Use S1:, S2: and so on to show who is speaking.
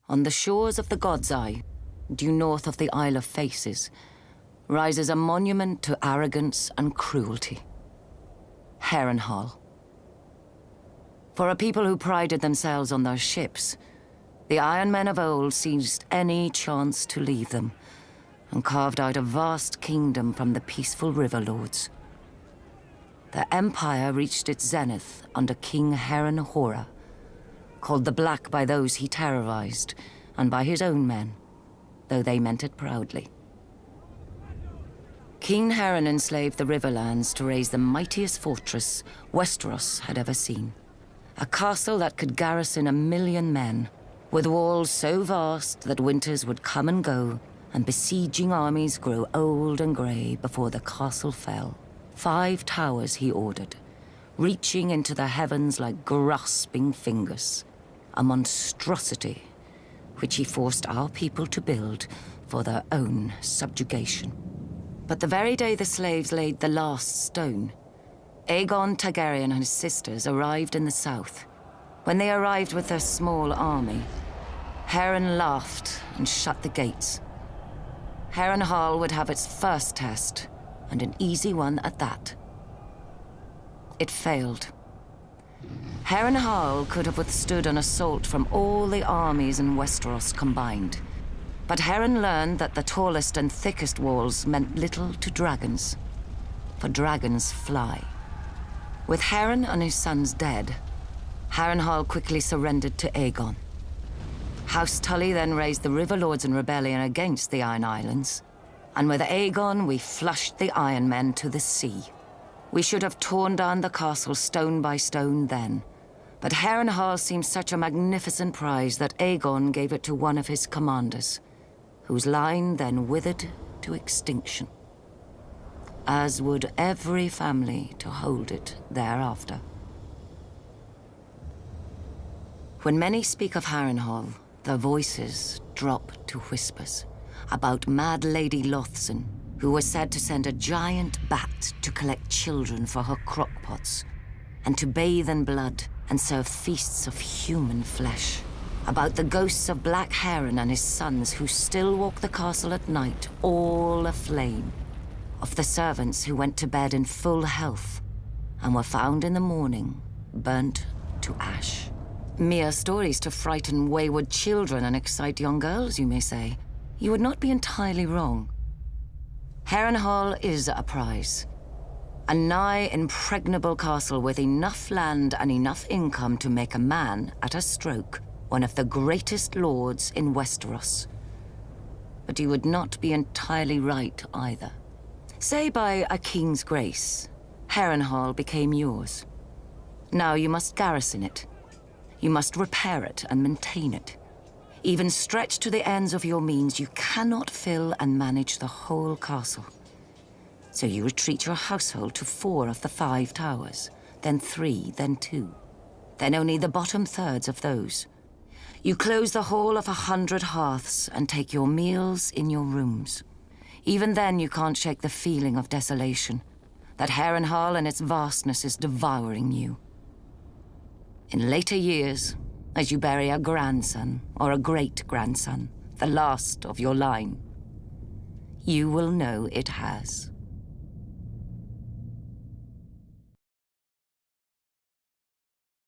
S1: On the shores of the God's Eye, due north of the Isle of Faces, rises a monument to arrogance and cruelty. Harrenhal. For a people who prided themselves on their ships, the Iron Men of old seized any chance to leave them, and carved out a vast kingdom from the peaceful river lords. The empire reached its zenith under King Harrenhal, called the Black by those he terrorized, and by his own men, though they meant it proudly. King Harren enslaved the Riverlands to raise the mightiest fortress Westeros had ever seen. A castle that could garrison 1 million men, with walls so vast that winters would come and go, and besieging armies grow old and grey before the castle fell. 5 towers he ordered, reaching into the heavens like grasping fingers. A monstrosity which he forced our people to build for their own subjugation. But the very day the slaves laid the last stone, Aegon Targaryen and his sisters arrived in the south. When they arrived with their small army, Harren laughed and shut the gates. Harrenhal would have its first test, and an easy one at that. It failed. Harrenhal could have withstood an assault from all the armies in Westeros combined. But Harren learned that the tallest and thickest walls meant little to dragons, for dragons fly. With Harren and his sons dead, Harrenhal quickly surrendered to Aegon. House Tully then raised the River Lords in rebellion against the Iron Islands, and with Aegon we flushed the Iron Men to the sea. We should have torn down the castle stone by stone then, but Harrenhal seemed such a magnificent prize that Aegon gave it to one of his commanders, whose line then withered to extinction, as would every family to hold it thereafter. When many speak of Harrenhal, their voices drop to whispers about Mad Lady Lothson, who was said to send a giant bat to collect children for her crockpots, and to bathe in blood and serve feasts of human flesh. About the ghosts of Black Harren and his sons who still walk the castle at night, all aflame. Of the servants who went to bed in full health and were found in the morning, burnt to ash. Mere stories to frighten wayward children and excite young girls, you may say. You would not be entirely wrong. Harrenhal is a prize. A nigh impregnable castle with enough land and enough income to make a man, at a stroke, one of the greatest lords in Westeros. But you would not be entirely right either. Say by a king's grace, Harrenhal became yours. Now you must garrison it. You must repair it and maintain it. Even stretched to the ends of your means, you cannot fill and manage the whole castle. So you retreat your household to 4 of the 5 towers, then 3, then 2, then only the bottom thirds of those. You close the hall of 100 hearths and take your meals in your rooms. Even then you can't shake the feeling of desolation, that Harrenhal and its vastness is devouring you. In later years, as you bury a grandson or a great-grandson, the last of your line, you will know it has.